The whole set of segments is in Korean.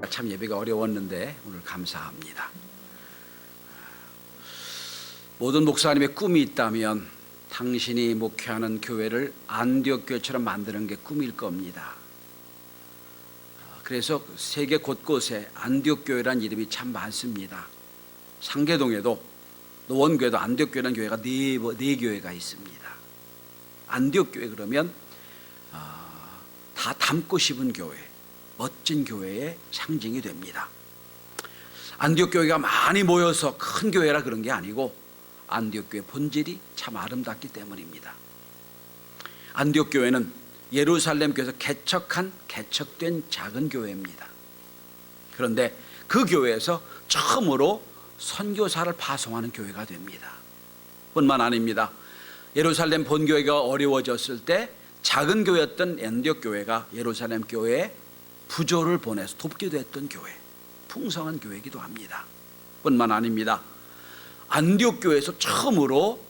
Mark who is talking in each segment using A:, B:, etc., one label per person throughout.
A: 참 예배가 어려웠는데 오늘 감사합니다. 모든 목사님의 꿈이 있다면 당신이 목회하는 교회를 안디옥 교회처럼 만드는 게 꿈일 겁니다. 그래서 세계 곳곳에 안디옥 교회라는 이름이 참 많습니다. 상계동에도 노원교회도 안디옥 교회라는 교회가 네 교회가 있습니다. 안디옥 교회 그러면 다 닮고 싶은 교회, 멋진 교회의 상징이 됩니다. 안디옥 교회가 많이 모여서 큰 교회라 그런 게 아니고 안디옥 교회 본질이 참 아름답기 때문입니다. 안디옥 교회는 예루살렘 교회에서 개척된 작은 교회입니다. 그런데 그 교회에서 처음으로 선교사를 파송하는 교회가 됩니다. 뿐만 아닙니다. 예루살렘 본교회가 어려워졌을 때 작은 교회였던 안디옥 교회가 예루살렘 교회에 부조를 보내서 돕기도 했던 교회, 풍성한 교회이기도 합니다. 뿐만 아닙니다. 안디옥 교회에서 처음으로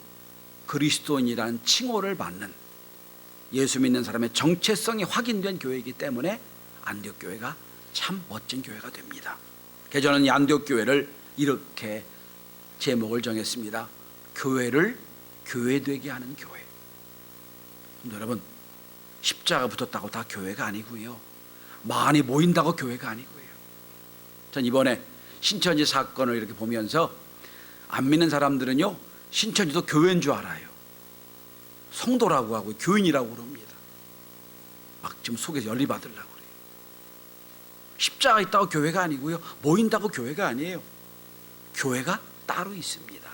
A: 그리스도인이라는 칭호를 받는, 예수 믿는 사람의 정체성이 확인된 교회이기 때문에 안디옥 교회가 참 멋진 교회가 됩니다. 그래서 저는 이 안디옥 교회를 이렇게 제목을 정했습니다. 교회를 교회되게 하는 교회. 여러분, 십자가 붙었다고 다 교회가 아니고요, 많이 모인다고 교회가 아니고요. 전 이번에 신천지 사건을 이렇게 보면서 안 믿는 사람들은요, 신천지도 교회인 줄 알아요. 성도라고 하고 교인이라고 그럽니다. 막 지금 속에서 열리 받으려고 그래요. 십자가 있다고 교회가 아니고요, 모인다고 교회가 아니에요. 교회가 따로 있습니다.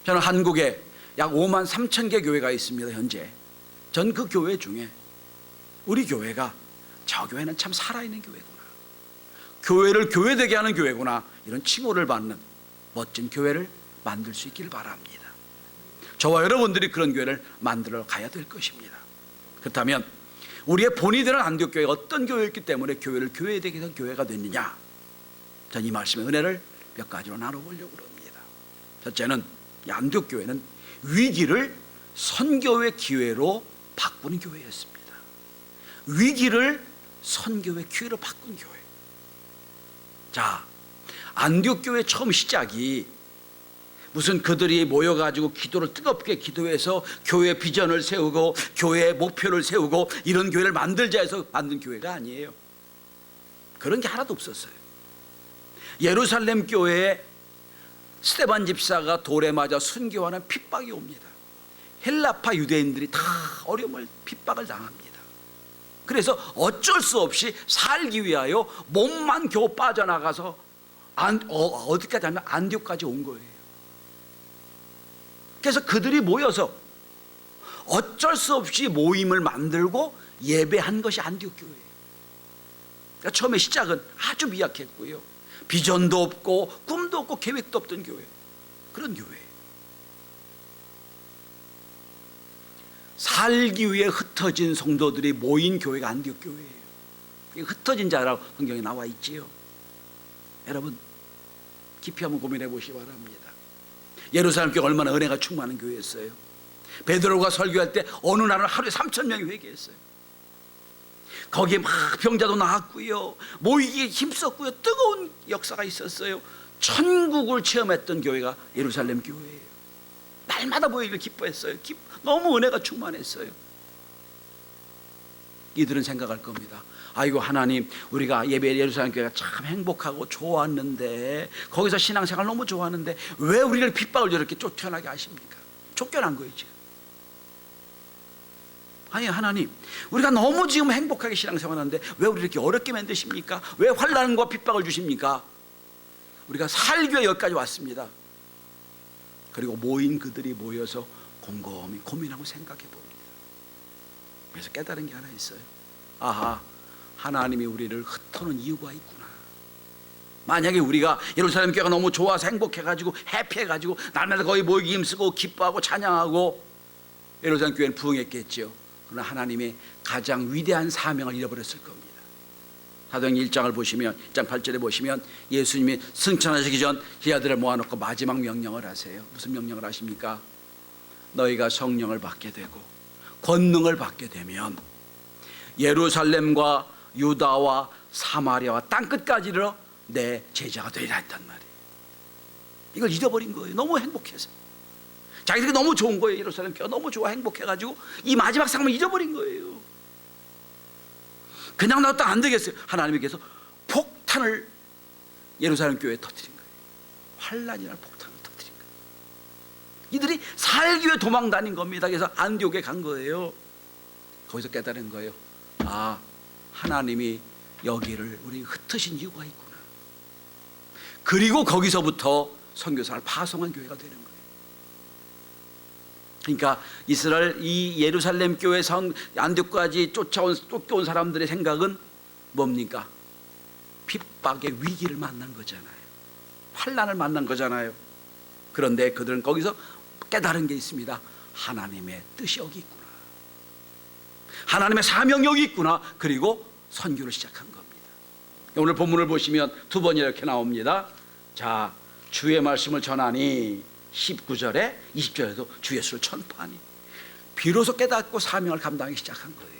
A: 저는 한국에 약 5만 3천 개 교회가 있습니다. 현재 전 그 교회 중에 우리 교회가 저 교회는 참 살아있는 교회구나, 교회를 교회되게 하는 교회구나, 이런 칭호를 받는 멋진 교회를 만들 수 있기를 바랍니다. 저와 여러분들이 그런 교회를 만들어 가야 될 것입니다. 그렇다면 우리의 본이 되는 안디옥 교회가 어떤 교회였기 때문에 교회를 교회되게 해서 교회가 됐느냐, 전 이 말씀의 은혜를 몇 가지로 나눠보려고 합니다. 첫째는 이 안디옥 교회는 위기를 선교의 기회로 바꾸는 교회였습니다. 위기를 선교의 기회로 바꾼 교회. 자, 안디옥 교회 처음 시작이 무슨 그들이 모여가지고 기도를 뜨겁게 기도해서 교회 비전을 세우고 교회의 목표를 세우고 이런 교회를 만들자 해서 만든 교회가 아니에요. 그런 게 하나도 없었어요. 예루살렘 교회에 스데반 집사가 돌에 맞아 순교하는 핍박이 옵니다. 헬라파 유대인들이 다 어려움을, 핍박을 당합니다. 그래서 어쩔 수 없이 살기 위하여 몸만 겨우 빠져나가서 어디까지 하면 안디옥까지 온 거예요. 그래서 그들이 모여서 어쩔 수 없이 모임을 만들고 예배한 것이 안디옥 교회예요. 그러니까 처음에 시작은 아주 미약했고요, 비전도 없고 꿈도 없고 계획도 없던 교회, 그런 교회예요. 살기 위해 흩어진 성도들이 모인 교회가 안디옥 교회예요. 흩어진 자라고 성경에 나와 있지요. 여러분, 깊이 한번 고민해 보시기 바랍니다. 예루살렘 교회가 얼마나 은혜가 충만한 교회였어요. 베드로가 설교할 때 어느 날은 하루에 3,000명이 회개했어요. 거기에 막 병자도 나왔고요, 모이기에 힘썼고요, 뜨거운 역사가 있었어요. 천국을 체험했던 교회가 예루살렘 교회예요. 날마다 모이기를 기뻐했어요. 너무 은혜가 충만했어요. 이들은 생각할 겁니다. 아이고 하나님, 우리가 예배 예루살렘 교회가 참 행복하고 좋았는데, 거기서 신앙생활 너무 좋았는데 왜 우리를 핍박을 저렇게 쫓겨나게 하십니까? 쫓겨난 거예요 지금. 아니 하나님, 우리가 너무 지금 행복하게 신앙생활하는데 왜 우리를 이렇게 어렵게 만드십니까? 왜 환난과 핍박을 주십니까? 우리가 살기 위해 여기까지 왔습니다. 그리고 모인 그들이 모여서 곰곰이 고민하고 생각해 봅니다. 그래서 깨달은 게 하나 있어요. 아하, 하나님이 우리를 흩어놓은 이유가 있구나. 만약에 우리가 예루살렘 교회가 너무 좋아서 행복해가지고 해피해가지고 날마다 거기 모이기 힘쓰고 기뻐하고 찬양하고 예루살렘 교회는 부흥했겠죠. 그러나 하나님의 가장 위대한 사명을 잃어버렸을 겁니다. 사도행전 1장을 보시면, 1장 8절에 보시면 예수님이 승천하시기 전 제자들을 모아놓고 마지막 명령을 하세요. 무슨 명령을 하십니까? 너희가 성령을 받게 되고 권능을 받게 되면 예루살렘과 유다와 사마리아와 땅끝까지 이르러 내 제자가 되리라 했단 말이에요. 이걸 잊어버린 거예요. 너무 행복해서. 자기들이 너무 좋은 거예요. 예루살렘 교회가 너무 좋아 행복해가지고 이 마지막 상황을 잊어버린 거예요. 그냥 놔도 안 되겠어요. 하나님께서 폭탄을 예루살렘 교회에 터뜨린 거예요. 환란이라는 폭탄을 터뜨린 거예요. 이들이 살기 위해 도망 다닌 겁니다. 그래서 안디옥에 간 거예요. 거기서 깨달은 거예요. 아, 하나님이 여기를 우리 흩으신 이유가 있구나. 그리고 거기서부터 선교사를 파송한 교회가 되는 거예요. 그러니까 이스라엘 이 예루살렘 교회 안디옥까지 쫓겨온 사람들의 생각은 뭡니까? 핍박의 위기를 만난 거잖아요. 환난을 만난 거잖아요. 그런데 그들은 거기서 깨달은 게 있습니다. 하나님의 뜻이 여기 있구나. 하나님의 사명이 여기 있구나. 그리고 선교를 시작한 겁니다. 오늘 본문을 보시면 두 번 이렇게 나옵니다. 자, 주의 말씀을 전하니 19절에 20절에도 주 예수를 전파하니 비로소 깨닫고 사명을 감당하기 시작한 거예요.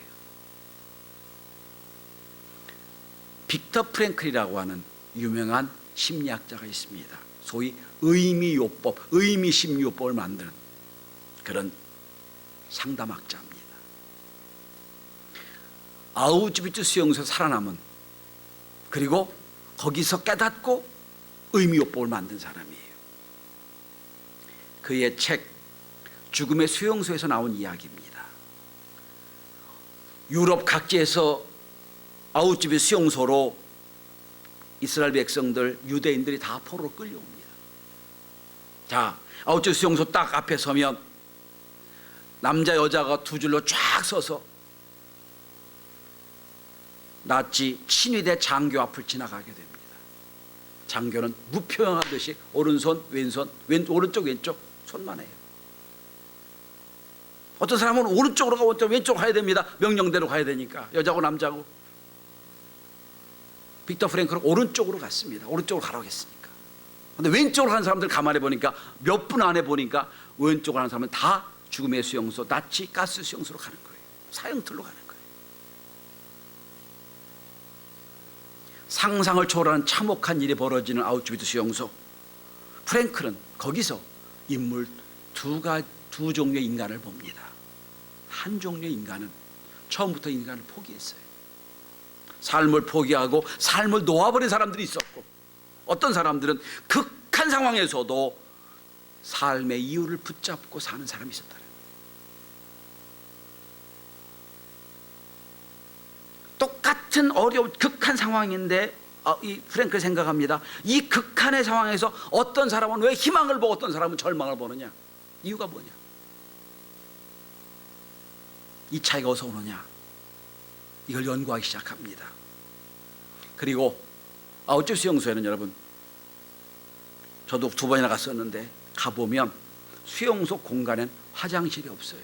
A: 빅터 프랭클이라고 하는 유명한 심리학자가 있습니다. 소위 의미요법, 의미심리요법을 만드는 그런 상담학자입니다. 아우슈비츠 수용소에서 살아남은, 그리고 거기서 깨닫고 의미요법을 만든 사람이에요. 그의 책 죽음의 수용소에서 나온 이야기입니다. 유럽 각지에서 아우슈비츠 수용소로 이스라엘 백성들, 유대인들이 다 포로로 끌려옵니다. 자, 아우슈비츠 수용소 딱 앞에 서면 남자 여자가 두 줄로 쫙 서서 나치 친위대 장교 앞을 지나가게 됩니다. 장교는 무표명하듯이 오른손 왼손 오른쪽 왼쪽 손만 해요. 어떤 사람은 오른쪽으로 가고 왼쪽으로 가야 됩니다. 명령대로 가야 되니까. 여자고 남자고. 빅터 프랭클은 오른쪽으로 갔습니다. 오른쪽으로 가라고 했으니까. 그런데 왼쪽으로 가는 사람들 가만히 보니까 몇 분 안에 보니까 왼쪽으로 가는 사람은 다 죽음의 수용소, 나치 가스 수용소로 가는 거예요. 사형틀로 가는 거예요. 상상을 초월하는 참혹한 일이 벌어지는 아우슈비츠 수용소. 프랭클은 거기서 인물 두 종류의 인간을 봅니다. 한 종류의 인간은 처음부터 인간을 포기했어요. 삶을 포기하고 삶을 놓아버린 사람들이 있었고, 어떤 사람들은 극한 상황에서도 삶의 이유를 붙잡고 사는 사람이 있었다는 거예요. 똑같은 어려운 극한 상황인데 이 프랭클이 생각합니다. 이 극한의 상황에서 어떤 사람은 왜 희망을 보고 어떤 사람은 절망을 보느냐? 이유가 뭐냐? 이 차이가 어디서 오느냐? 이걸 연구하기 시작합니다. 그리고 아우슈비츠 수용소에는 여러분, 저도 두 번이나 갔었는데 가보면 수용소 공간엔 화장실이 없어요.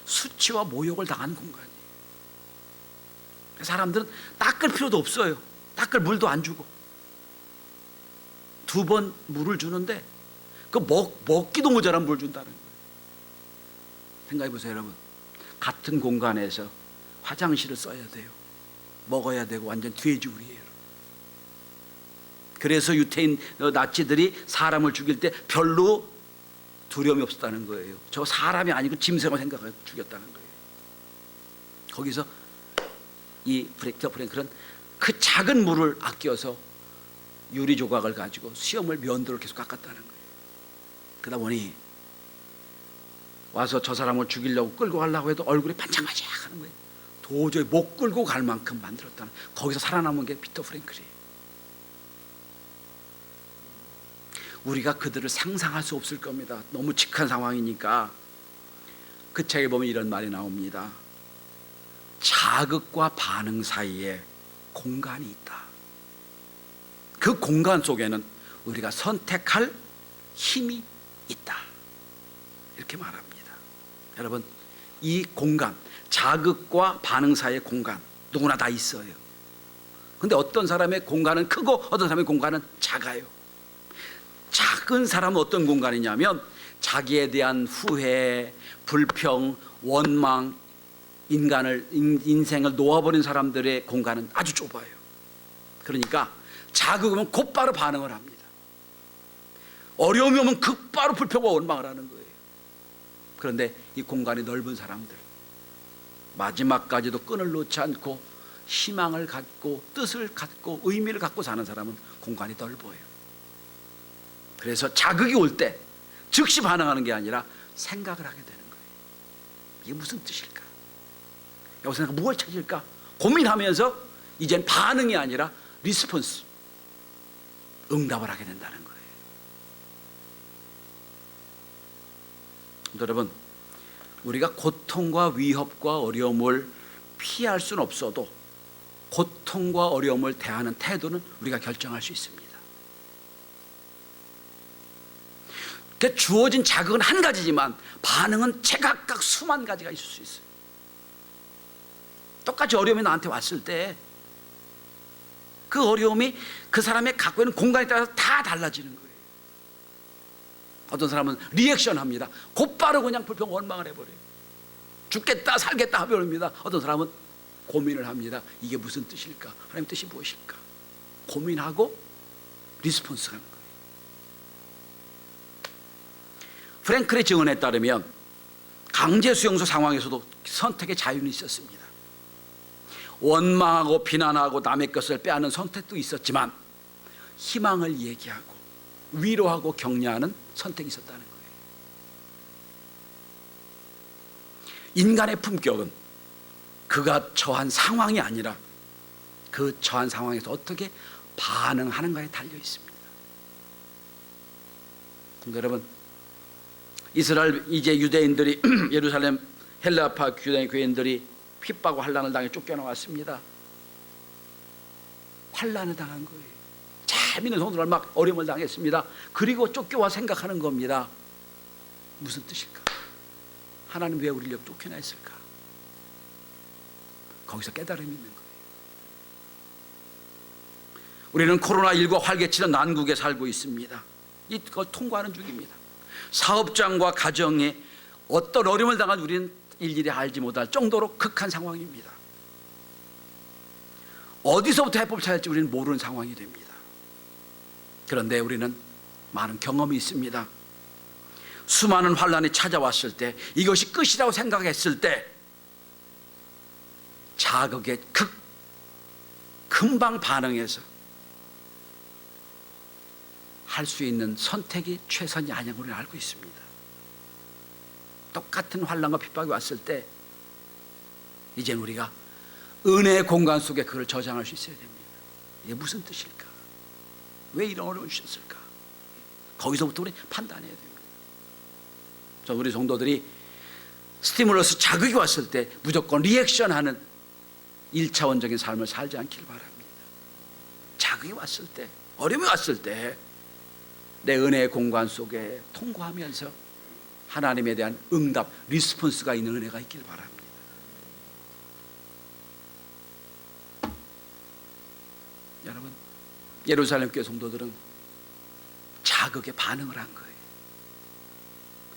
A: 수치와 모욕을 당한 공간이에요. 사람들은 닦을 필요도 없어요. 닦을 물도 안 주고 두 번 물을 주는데 그 먹기도 모자란 물 준다는 거예요. 생각해 보세요, 여러분. 같은 공간에서 화장실을 써야 돼요. 먹어야 되고 완전 돼지우리예요. 그래서 유태인 나치들이 사람을 죽일 때 별로 두려움이 없었다는 거예요. 저 사람이 아니고 짐승을 생각하고 죽였다는 거예요. 거기서 이 빅터 프랭클은 그 작은 물을 아껴서 유리 조각을 가지고 수염을 면도를 계속 깎았다는 거예요. 그러다 보니 와서 저 사람을 죽이려고 끌고 가려고 해도 얼굴이 반짝반짝하는 거예요. 도저히 못 끌고 갈 만큼 만들었다는, 거기서 살아남은 게 빅터 프랭클이에요. 우리가 그들을 상상할 수 없을 겁니다. 너무 직한 상황이니까. 그 책에 보면 이런 말이 나옵니다. 자극과 반응 사이에 공간이 있다. 그 공간 속에는 우리가 선택할 힘이 있다. 이렇게 말합니다. 여러분, 이 공간, 자극과 반응 사이의 공간, 누구나 다 있어요. 그런데 어떤 사람의 공간은 크고 어떤 사람의 공간은 작아요. 작은 사람은 어떤 공간이냐면 자기에 대한 후회, 불평, 원망, 인생을 놓아버린 사람들의 공간은 아주 좁아요. 그러니까 자극이 오면 곧바로 반응을 합니다. 어려움이 오면 곧바로 불평과 원망을 하는 거예요. 그런데 이 공간이 넓은 사람들, 마지막까지도 끈을 놓지 않고 희망을 갖고 뜻을 갖고 의미를 갖고 사는 사람은 공간이 넓어요. 그래서 자극이 올 때 즉시 반응하는 게 아니라 생각을 하게 되는 거예요. 이게 무슨 뜻일까? 여기서 내가 무엇을 찾을까? 고민하면서 이젠 반응이 아니라 리스폰스, 응답을 하게 된다는 거예요. 여러분, 우리가 고통과 위협과 어려움을 피할 수는 없어도 고통과 어려움을 대하는 태도는 우리가 결정할 수 있습니다. 그러니까 주어진 자극은 한 가지지만 반응은 제각각 수만 가지가 있을 수 있어요. 똑같이 어려움이 나한테 왔을 때 그 어려움이 그 사람의 갖고 있는 공간에 따라서 다 달라지는 거예요. 어떤 사람은 리액션 합니다. 곧바로 그냥 불평 원망을 해버려요. 죽겠다 살겠다 하버립니다. 어떤 사람은 고민을 합니다. 이게 무슨 뜻일까? 하나님 뜻이 무엇일까? 고민하고 리스폰스 하는 거예요. 프랭클의 증언에 따르면 강제 수용소 상황에서도 선택의 자유는 있었습니다. 원망하고 비난하고 남의 것을 빼앗는 선택도 있었지만 희망을 얘기하고 위로하고 격려하는 선택이 있었다는 거예요. 인간의 품격은 그가 처한 상황이 아니라 그 처한 상황에서 어떻게 반응하는가에 달려 있습니다. 여러분, 이스라엘 이제 유대인들이 예루살렘 헬라파 교인들이 핍박과 환난을 당해 쫓겨나왔습니다. 환난을 당한 거예요. 잘 믿는 성도들 막 어려움을 당했습니다. 그리고 쫓겨와 생각하는 겁니다. 무슨 뜻일까? 하나님 왜 우리를 쫓겨냈을까? 거기서 깨달음이 있는 거예요. 우리는 코로나19가 활개치는 난국에 살고 있습니다. 이걸 통과하는 중입니다. 사업장과 가정에 어떤 어려움을 당한 우리는 일일이 알지 못할 정도로 극한 상황입니다. 어디서부터 해법을 찾을지 우리는 모르는 상황이 됩니다. 그런데 우리는 많은 경험이 있습니다. 수많은 환난이 찾아왔을 때, 이것이 끝이라고 생각했을 때 자극에 금방 반응해서 할 수 있는 선택이 최선이 아니라고 우리는 알고 있습니다. 똑같은 환난과 핍박이 왔을 때 이제는 우리가 은혜의 공간 속에 그걸 저장할 수 있어야 됩니다. 이게 무슨 뜻일까? 왜 이런 어려움을 주셨을까? 거기서부터 우리 판단해야 됩니다. 우리 성도들이 스티뮬러스 자극이 왔을 때 무조건 리액션하는 1차원적인 삶을 살지 않길 바랍니다. 자극이 왔을 때, 어려움이 왔을 때 내 은혜의 공간 속에 통과하면서 하나님에 대한 응답, 리스폰스가 있는 은혜가 있길 바랍니다. 여러분, 예루살렘 교회 성도들은 자극에 반응을 한 거예요.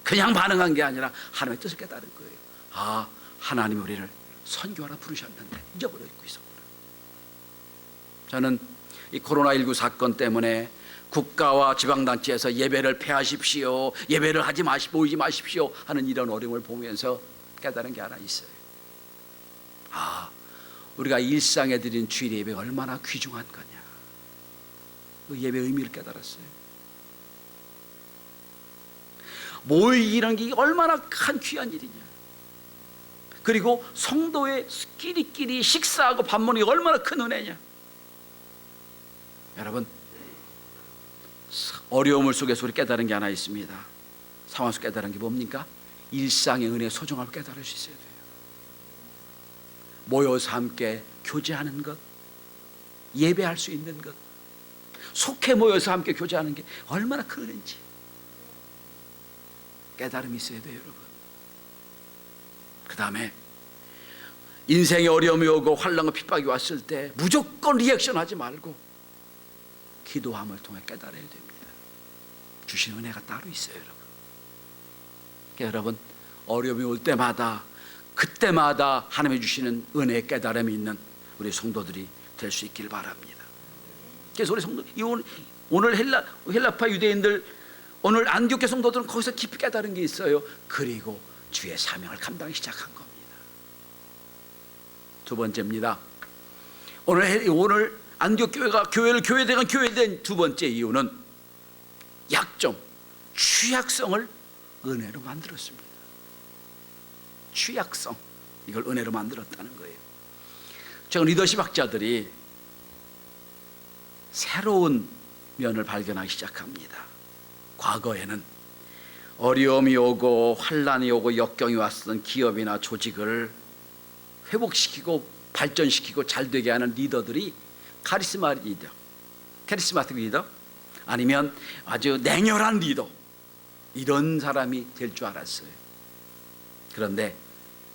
A: 그냥 반응한 게 아니라 하나님의 뜻을 깨달은 거예요. 아, 하나님이 우리를 선교하러 부르셨는데 잊어버려 있고 있었구나. 저는 이 코로나19 사건 때문에 국가와 지방단체에서 예배를 폐하십시오, 예배를 하지 마십시오, 모이지 마십시오 하는 이런 어려움을 보면서 깨달은 게 하나 있어요. 아, 우리가 일상에 드린 주일 예배가 얼마나 귀중한 거냐. 그 예배의 의미를 깨달았어요. 모이라는 게 얼마나 큰 귀한 일이냐. 그리고 성도의 끼리끼리 식사하고 밥 먹는 게 얼마나 큰 은혜냐. 여러분, 어려움 속에서 우리 깨달은 게 하나 있습니다. 상황 속에 깨달은 게 뭡니까? 일상의 은혜의 소중함을 깨달을 수 있어야 돼요. 모여서 함께 교제하는 것, 예배할 수 있는 것, 속해 모여서 함께 교제하는 게 얼마나 큰 은혜인지 깨달음이 있어야 돼요, 여러분. 그 다음에 인생의 어려움이 오고 환난과 핍박이 왔을 때 무조건 리액션하지 말고 기도함을 통해 깨달아야 됩니다. 주신 은혜가 따로 있어요, 여러분. 그러니까 여러분, 어려움이 올 때마다 그때마다 하나님이 주시는 은혜의 깨달음이 있는 우리 성도들이 될 수 있길 바랍니다. 그래서 우리 성도, 오늘 헬라파 유대인들, 오늘 안디옥교 성도들은 거기서 깊이 깨달은 게 있어요. 그리고 주의 사명을 감당하기 시작한 겁니다. 두 번째입니다. 오늘 안디옥 교회가 교회된 두 번째 이유는 약점, 취약성을 은혜로 만들었습니다. 취약성, 이걸 은혜로 만들었다는 거예요. 최근 리더십 학자들이 새로운 면을 발견하기 시작합니다. 과거에는 어려움이 오고 환란이 오고 역경이 왔던 기업이나 조직을 회복시키고 발전시키고 잘 되게 하는 리더들이 카리스마틱 리더, 아니면 아주 냉혈한 리더, 이런 사람이 될 줄 알았어요. 그런데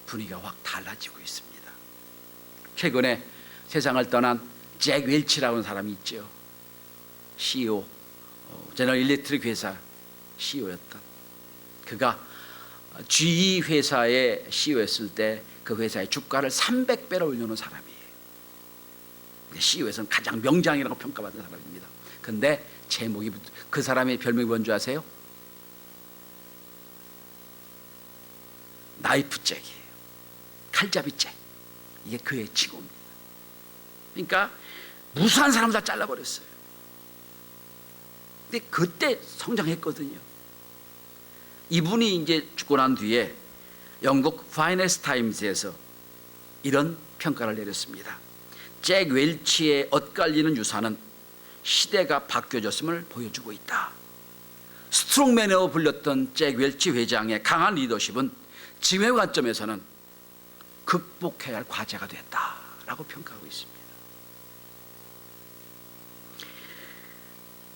A: 분위기가 확 달라지고 있습니다. 최근에 세상을 떠난 잭 웰치라는 사람이 있죠. CEO, 제너럴 일렉트릭 회사 CEO였던, 그가 GE 회사의 CEO였을 때 그 회사의 주가를 300배로 올려놓은 사람이에요. CEO에서는 가장 명장이라고 평가받는 사람입니다. 근데 제목이, 그 사람의 별명이 뭔지 아세요? 나이프 잭이에요. 칼잡이 잭. 이게 그의 칭호입니다. 그러니까 무수한 사람 다 잘라버렸어요. 근데 그때 성장했거든요. 이분이 이제 죽고 난 뒤에 영국 파이낸스 타임즈에서 이런 평가를 내렸습니다. 잭 웰치의 엇갈리는 유산은 시대가 바뀌어졌음을 보여주고 있다. 스트롱맨으로 불렸던 잭 웰치 회장의 강한 리더십은 지금의 관점에서는 극복해야 할 과제가 됐다라고 평가하고 있습니다.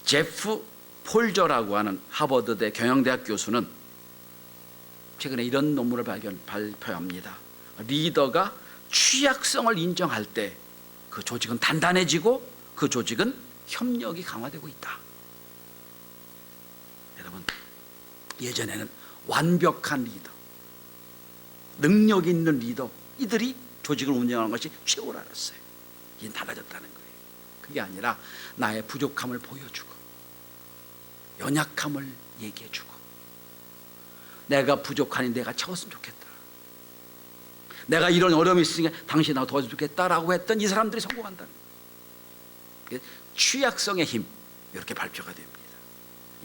A: 제프 폴저라고 하는 하버드대 경영대학 교수는 최근에 이런 논문을 발표합니다. 리더가 취약성을 인정할 때 그 조직은 단단해지고 그 조직은 협력이 강화되고 있다. 여러분, 예전에는 완벽한 리더, 능력 있는 리더, 이들이 조직을 운영하는 것이 최고로 알았어요. 이제 달라졌다는 거예요. 그게 아니라 나의 부족함을 보여주고 연약함을 얘기해주고, 내가 부족하니 내가 채웠으면 좋겠다, 내가 이런 어려움이 있으니까 당신이 나를 도와주면 좋겠다라고 했던 이 사람들이 성공한다는 거예요. 취약성의 힘, 이렇게 발표가 됩니다.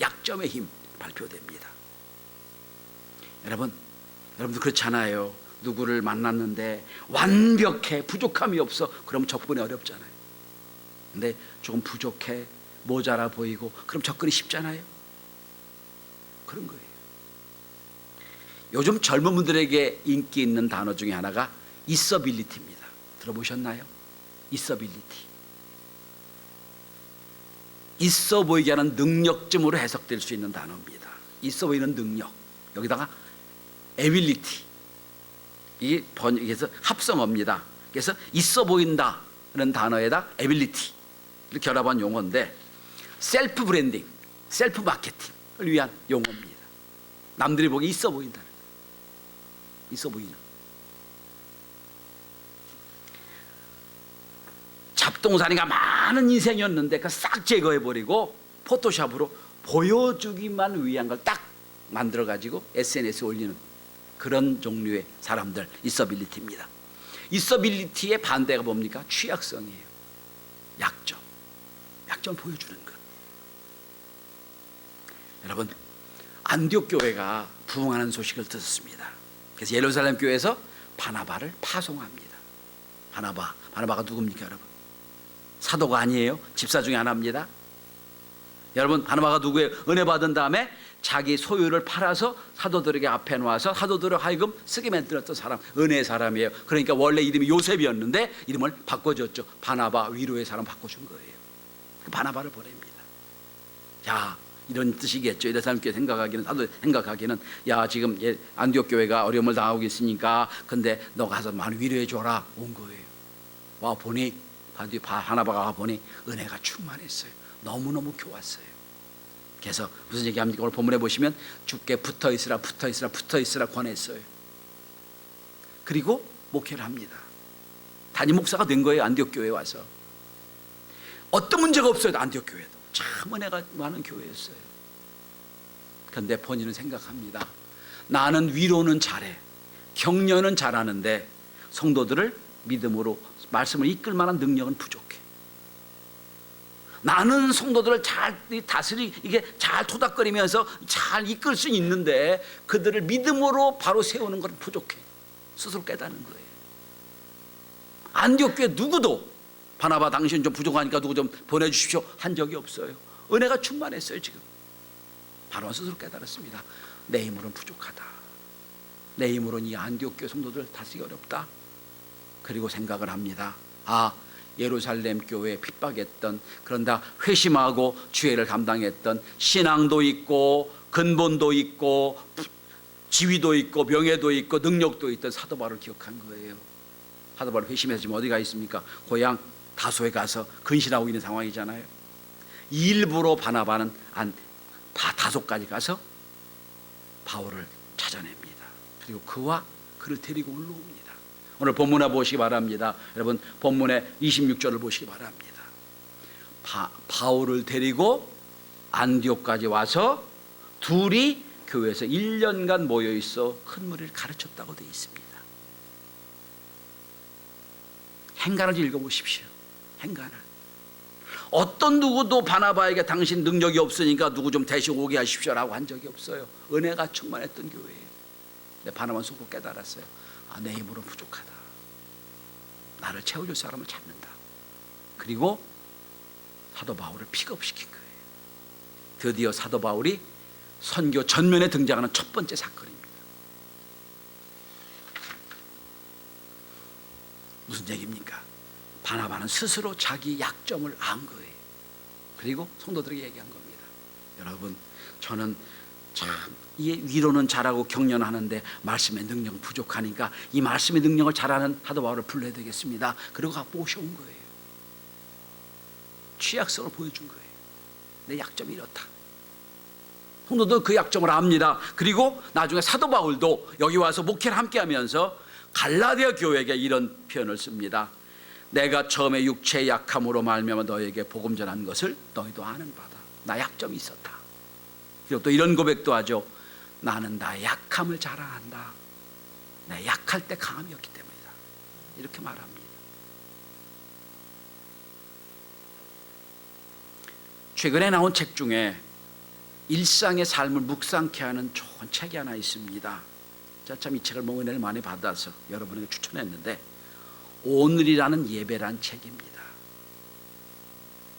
A: 약점의 힘 발표됩니다. 여러분도 그렇잖아요. 누구를 만났는데 완벽해, 부족함이 없어, 그럼 접근이 어렵잖아요. 근데 조금 부족해, 모자라 보이고, 그럼 접근이 쉽잖아요. 그런 거예요. 요즘 젊은 분들에게 인기 있는 단어 중에 하나가 있어빌리티입니다. 들어보셨나요? 있어빌리티. 있어 보이게 하는 능력쯤으로 해석될 수 있는 단어입니다. 있어 보이는 능력, 여기다가 에빌리티, 이 번역에서 합성어입니다. 그래서 있어 보인다는 단어에다 에빌리티를 결합한 용어인데, 셀프 브랜딩, 셀프 마케팅을 위한 용어입니다. 남들이 보기 있어 보인다는 거예요. 있어 보이는. 잡동사니가 많은 인생이었는데 그 싹 제거해버리고 포토샵으로 보여주기만 위한 걸 딱 만들어가지고 SNS에 올리는 그런 종류의 사람들, 있어빌리티입니다. 있어빌리티의 반대가 뭡니까? 취약성이에요. 약점 보여주는 것. 여러분, 안디옥 교회가 부흥하는 소식을 듣습니다. 그래서 예루살렘 교회에서 바나바를 파송합니다. 바나바가 누굽니까, 여러분? 사도가 아니에요. 집사 중에 하나입니다. 여러분, 바나바가 누구예요? 은혜 받은 다음에 자기 소유를 팔아서 사도들에게 앞에 놓아서 사도들을 하여금 쓰게 만들었던 사람, 은혜의 사람이에요. 그러니까 원래 이름이 요셉이었는데 이름을 바꿔줬죠. 바나바, 위로의 사람 바꿔준 거예요. 그 바나바를 보냅니다. 자, 이런 뜻이겠죠. 예루살렘 교회 사도 생각하기는, 야, 지금 안디옥 교회가 어려움을 당하고 있으니까 근데 너 가서 많이 위로해 줘라 온 거예요. 와 보니 바나바가 보니 은혜가 충만했어요. 너무너무 좋았어요. 그래서 무슨 얘기합니까? 오늘 본문에 보시면 주께 붙어 있으라 권했어요. 그리고 목회를 합니다. 담임 목사가 된 거예요. 안디옥 교회에 와서. 어떤 문제가 없어요. 안디옥 교회도 참 은혜가 많은 교회였어요. 그런데 본인은 생각합니다. 나는 위로는 잘해, 격려는 잘하는데 성도들을 믿음으로 말씀을 이끌 만한 능력은 부족해. 나는 성도들을 잘 이게 잘 토닥거리면서 잘 이끌 수 있는데 그들을 믿음으로 바로 세우는 건 부족해. 스스로 깨닫는 거예요. 안디옥 교회 누구도 바나바 당신 좀 부족하니까 누구 좀 보내주십시오 한 적이 없어요. 은혜가 충만했어요. 지금 바로 스스로 깨달았습니다. 내 힘으로는 부족하다. 내 힘으로는 이 안디옥 교회 성도들 다스리기 어렵다. 그리고 생각을 합니다. 예루살렘 교회에 핍박했던, 그런다 회심하고 주애를 감당했던, 신앙도 있고 근본도 있고 지위도 있고 명예도 있고 능력도 있던 사도 바울을 기억한 거예요. 사도 바울 회심해서 지금 어디가 있습니까? 고향 다소에 가서 근신하고 있는 상황이잖아요. 일부러 바나바는 다소까지 가서 바울을 찾아냅니다. 그리고 그를 데리고 올라옵니다. 오늘 본문에 보시기 바랍니다. 여러분 본문의 26절을 보시기 바랍니다. 바울을 데리고 안디옥까지 와서 둘이 교회에서 1년간 모여있어 큰 무리를 가르쳤다고 되어 있습니다. 행간을 읽어보십시오. 행간을. 어떤 누구도 바나바에게 당신 능력이 없으니까 누구 좀 대신 오게 하십시오라고 한 적이 없어요. 은혜가 충만했던 교회예요. 근데 바나바는 속으로 깨달았어요. 내 힘으로는 부족하다. 나를 채워줄 사람을 찾는다. 그리고 사도 바울을 픽업시킨 거예요. 드디어 사도 바울이 선교 전면에 등장하는 첫 번째 사건입니다. 무슨 얘기입니까? 바나바는 스스로 자기 약점을 안 거예요. 그리고 성도들에게 얘기한 겁니다. 여러분, 저는 이 위로는 잘하고 격려는 하는데 말씀의 능력 부족하니까 이 말씀의 능력을 잘하는 사도 바울을 불러야 되겠습니다. 그리고 갖고 오셔온 거예요. 취약성을 보여준 거예요. 내 약점이 이렇다. 성도도 그 약점을 압니다. 그리고 나중에 사도 바울도 여기 와서 목회를 함께 하면서 갈라디아 교회에게 이런 표현을 씁니다. 내가 처음에 육체의 약함으로 말미암아 너에게 복음 전한 것을 너희도 아는 바다. 나 약점이 있었다. 그리고 또 이런 고백도 하죠. 나는 나의 약함을 자랑한다. 내 약할 때 강함이었기 때문이다. 이렇게 말합니다. 최근에 나온 책 중에 일상의 삶을 묵상케 하는 좋은 책이 하나 있습니다. 제가 참 이 책을 은혜를 많이 받아서 여러분에게 추천했는데 오늘이라는 예배란 책입니다.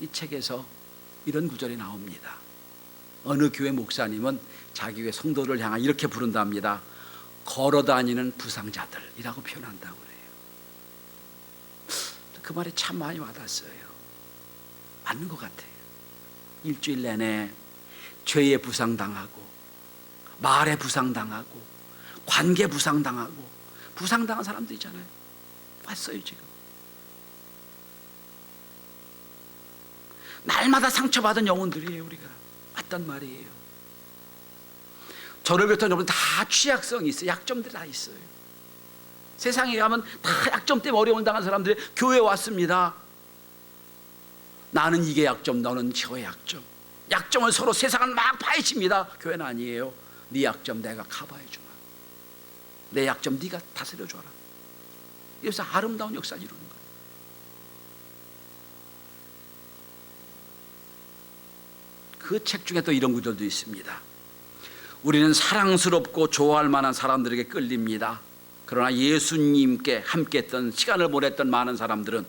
A: 이 책에서 이런 구절이 나옵니다. 어느 교회 목사님은 자기 교회 성도를 향해 이렇게 부른답니다. 걸어다니는 부상자들이라고 표현한다고 그래요. 그 말이 참 많이 와닿았어요. 맞는 것 같아요. 일주일 내내 죄에 부상당하고 말에 부상당하고 관계 부상당하고 부상당한 사람들 있잖아요. 왔어요 지금. 날마다 상처받은 영혼들이에요. 우리가 왔단 말이에요. 저를 비롯한 여러분 다 취약성이 있어요. 약점들이 다 있어요. 세상에 가면 다 약점 때문에 어려움을 당한 사람들이 교회에 왔습니다. 나는 이게 약점, 너는 저의 약점. 약점을 서로 세상은 막 파헤칩니다. 교회는 아니에요. 네 약점 내가 커버해 주마. 내 약점 네가 다스려 줘라. 그래서 아름다운 역사를 이루는 거예요. 그 책 중에 또 이런 구절도 있습니다. 우리는 사랑스럽고 좋아할 만한 사람들에게 끌립니다. 그러나 예수님께 함께했던 시간을 보냈던 많은 사람들은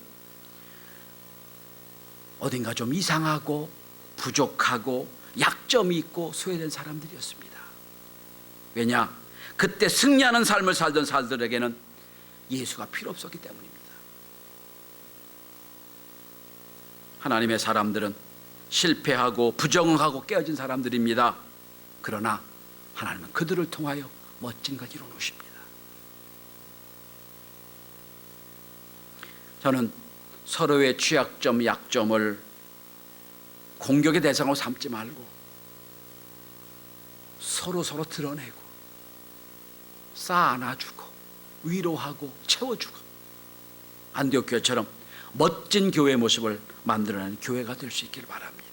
A: 어딘가 좀 이상하고 부족하고 약점이 있고 소외된 사람들이었습니다. 왜냐? 그때 승리하는 삶을 살던 사람들에게는 예수가 필요 없었기 때문입니다. 하나님의 사람들은 실패하고 부정하고 깨어진 사람들입니다. 그러나 하나님은 그들을 통하여 멋진 걸 이루어 놓으십니다. 저는 서로의 취약점, 약점을 공격의 대상으로 삼지 말고 서로 드러내고 쌓아 안아주고 위로하고 채워주고 안디옥 교회처럼 멋진 교회의 모습을 만들어내는 교회가 될 수 있기를 바랍니다.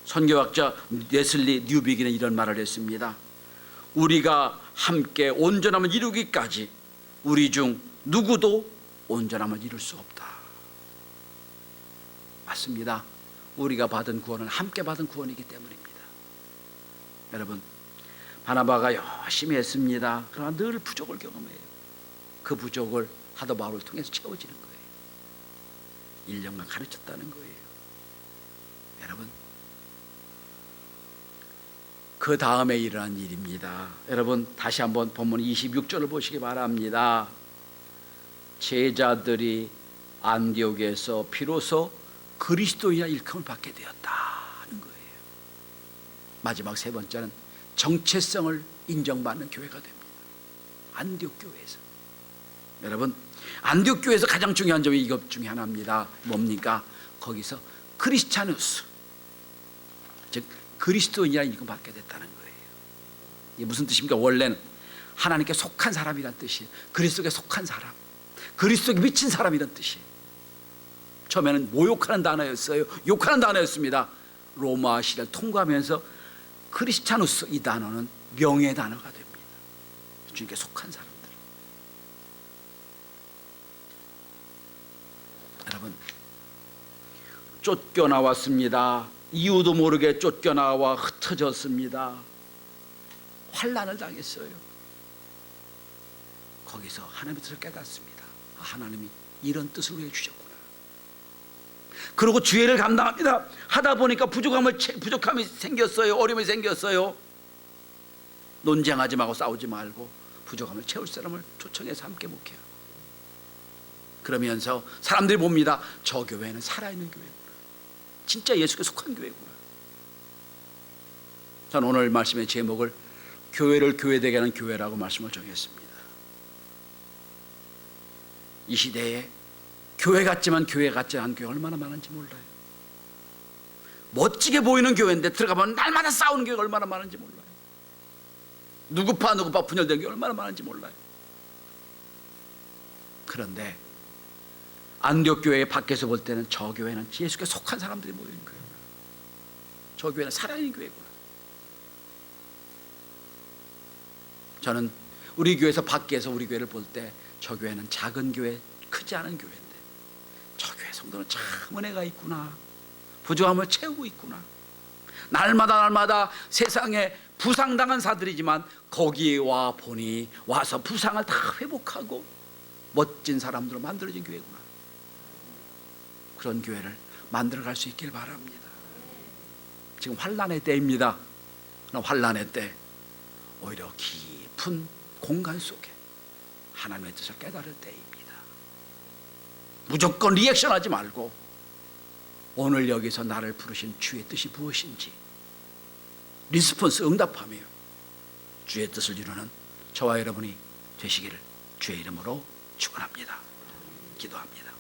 A: 선교학자 레슬리 뉴비긴은 이런 말을 했습니다. 우리가 함께 온전함을 이루기까지 우리 중 누구도 온전함을 이룰 수 없다. 맞습니다. 우리가 받은 구원은 함께 받은 구원이기 때문입니다. 여러분, 바나바가 열심히 했습니다. 그러나 늘 부족을 경험해요. 그 부족을 사도 바울을 통해서 채워지는 거예요. 1년간 가르쳤다는 거예요. 여러분, 그 다음에 일어난 일입니다. 여러분, 다시 한번 본문 26절을 보시기 바랍니다. 제자들이 안디옥에서 비로소 그리스도인이라 일컬음을 받게 되었다는 거예요. 마지막 세 번째는 정체성을 인정받는 교회가 됩니다. 안디옥 교회에서. 여러분, 안디옥 교회에서 가장 중요한 점이 이것 중에 하나입니다. 뭡니까? 거기서 크리스찬우스, 즉 그리스도인이라는 이름을 받게 됐다는 거예요. 이게 무슨 뜻입니까? 원래는 하나님께 속한 사람이란 뜻이에요. 그리스도께 속한 사람, 그리스도께 미친 사람이란 뜻이에요. 처음에는 모욕하는 단어였어요. 욕하는 단어였습니다. 로마 시대를 통과하면서 크리스찬우스, 이 단어는 명예 단어가 됩니다. 주님께 속한 사람들. 여러분, 쫓겨나왔습니다. 이유도 모르게 쫓겨나와 흩어졌습니다. 환난을 당했어요. 거기서 하나님의 뜻을 깨닫습니다. 하나님이 이런 뜻을 위해 주셨구나. 그리고 주애를 감당합니다. 하다 보니까 부족함이 생겼어요. 어려움이 생겼어요. 논쟁하지 말고 싸우지 말고 부족함을 채울 사람을 초청해서 함께 목회하고, 그러면서 사람들이 봅니다. 저 교회는 살아있는 교회구나. 진짜 예수께 속한 교회구나. 저는 오늘 말씀의 제목을 교회를 교회되게 하는 교회라고 말씀을 정했습니다. 이 시대에 교회 같지만 교회 같지 않은 교회 얼마나 많은지 몰라요. 멋지게 보이는 교회인데 들어가면 날마다 싸우는 교회가 얼마나 많은지 몰라요. 누구파 분열된 교회 얼마나 많은지 몰라요. 그런데 안디옥 교회 밖에서 볼 때는 저 교회는 예수께 속한 사람들이 모이는 교회구나. 저 교회는 살아있는 교회구나. 저는 우리 교회에서 밖에서 우리 교회를 볼 때 저 교회는 작은 교회, 크지 않은 교회인데 저 교회 성도는 참 은혜가 있구나. 부족함을 채우고 있구나. 날마다 세상에 부상당한 사들이지만 거기에 와 보니 와서 부상을 다 회복하고 멋진 사람들로 만들어진 교회구나. 그런 교회를 만들어갈 수 있길 바랍니다. 지금 환난의 때입니다. 환난의 때 오히려 깊은 공간 속에 하나님의 뜻을 깨달을 때입니다. 무조건 리액션하지 말고 오늘 여기서 나를 부르신 주의 뜻이 무엇인지 리스폰스, 응답하며 주의 뜻을 이루는 저와 여러분이 되시기를 주의 이름으로 축원합니다. 기도합니다.